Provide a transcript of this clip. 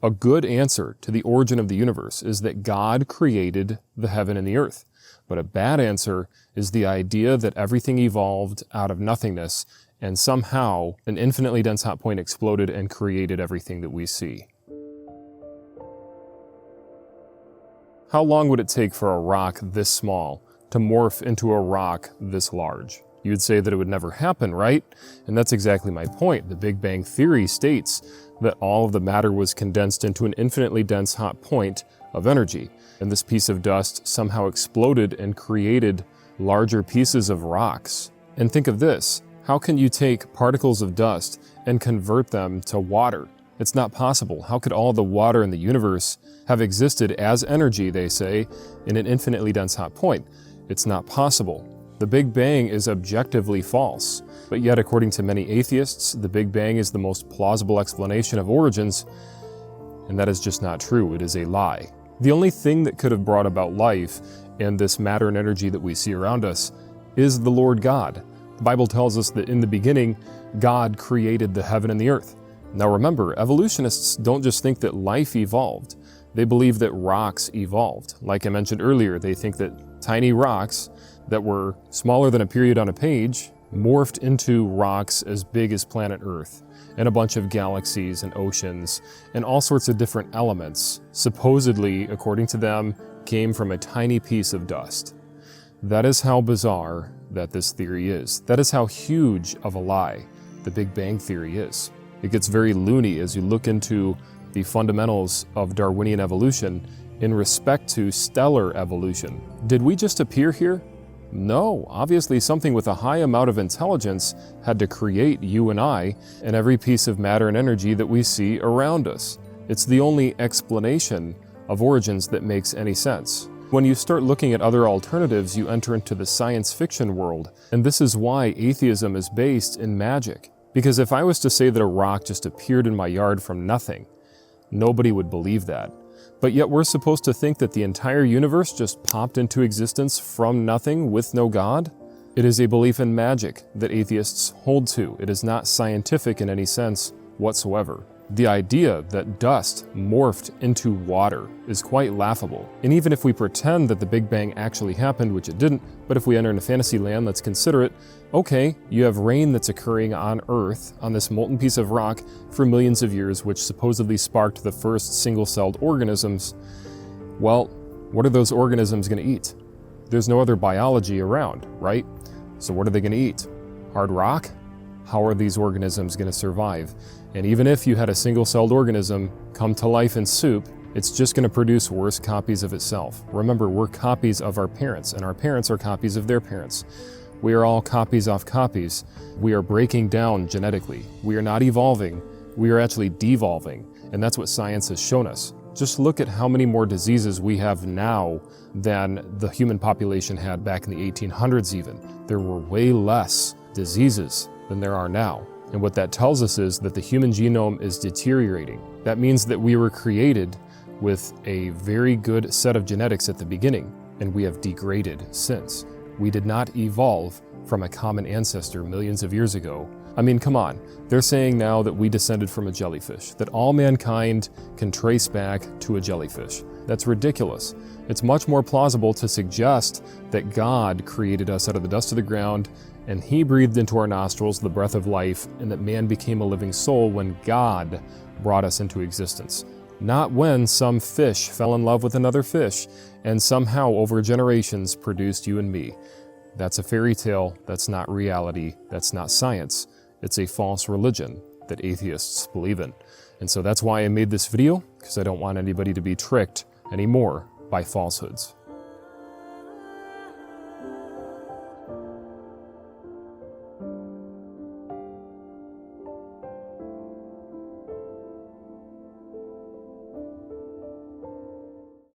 A good answer to the origin of the universe is that God created the heaven and the earth. But a bad answer is the idea that everything evolved out of nothingness and somehow an infinitely dense hot point exploded and created everything that we see. How long would it take for a rock this small to morph into a rock this large? You'd say that it would never happen, right? And that's exactly my point. The Big Bang Theory states that all of the matter was condensed into an infinitely dense hot point of energy. And this piece of dust somehow exploded and created larger pieces of rocks. And think of this, how can you take particles of dust and convert them to water? It's not possible. How could all the water in the universe have existed as energy, they say, in an infinitely dense hot point? It's not possible. The Big Bang is objectively false. But yet, according to many atheists, the Big Bang is the most plausible explanation of origins, and that is just not true. It is a lie. The only thing that could have brought about life and this matter and energy that we see around us is the Lord God. The Bible tells us that in the beginning, God created the heaven and the earth. Now remember, evolutionists don't just think that life evolved. They believe that rocks evolved. Like I mentioned earlier, they think that tiny rocks that were smaller than a period on a page morphed into rocks as big as planet Earth, and a bunch of galaxies and oceans, and all sorts of different elements, supposedly, according to them, came from a tiny piece of dust. That is how bizarre that this theory is. That is how huge of a lie the Big Bang Theory is. It gets very loony as you look into the fundamentals of Darwinian evolution in respect to stellar evolution. Did we just appear here? No, obviously something with a high amount of intelligence had to create you and I and every piece of matter and energy that we see around us. It's the only explanation of origins that makes any sense. When you start looking at other alternatives, you enter into the science fiction world, and this is why atheism is based in magic. Because if I was to say that a rock just appeared in my yard from nothing, nobody would believe that. But yet we're supposed to think that the entire universe just popped into existence from nothing with no God? It is a belief in magic that atheists hold to. It is not scientific in any sense whatsoever. The idea that dust morphed into water is quite laughable. And even if we pretend that the Big Bang actually happened, which it didn't, but if we enter into fantasy land, let's consider it. Okay, you have rain that's occurring on Earth, on this molten piece of rock, for millions of years, which supposedly sparked the first single-celled organisms. Well, what are those organisms going to eat? There's no other biology around, right? So what are they going to eat? Hard rock? How are these organisms going to survive? And even if you had a single-celled organism come to life in soup, it's just going to produce worse copies of itself. Remember, we're copies of our parents, and our parents are copies of their parents. We are all copies off copies. We are breaking down genetically. We are not evolving. We are actually devolving, and that's what science has shown us. Just look at how many more diseases we have now than the human population had back in the 1800s even. There were way less diseases than there are now. And what that tells us is that the human genome is deteriorating. That means that we were created with a very good set of genetics at the beginning, and we have degraded since. We did not evolve from a common ancestor millions of years ago. I mean, come on. They're saying now that we descended from a jellyfish, that all mankind can trace back to a jellyfish. That's ridiculous. It's much more plausible to suggest that God created us out of the dust of the ground, and He breathed into our nostrils the breath of life, and that man became a living soul when God brought us into existence. Not when some fish fell in love with another fish and somehow over generations produced you and me. That's a fairy tale. That's not reality. That's not science. It's a false religion that atheists believe in. And so that's why I made this video, because I don't want anybody to be tricked anymore by falsehoods.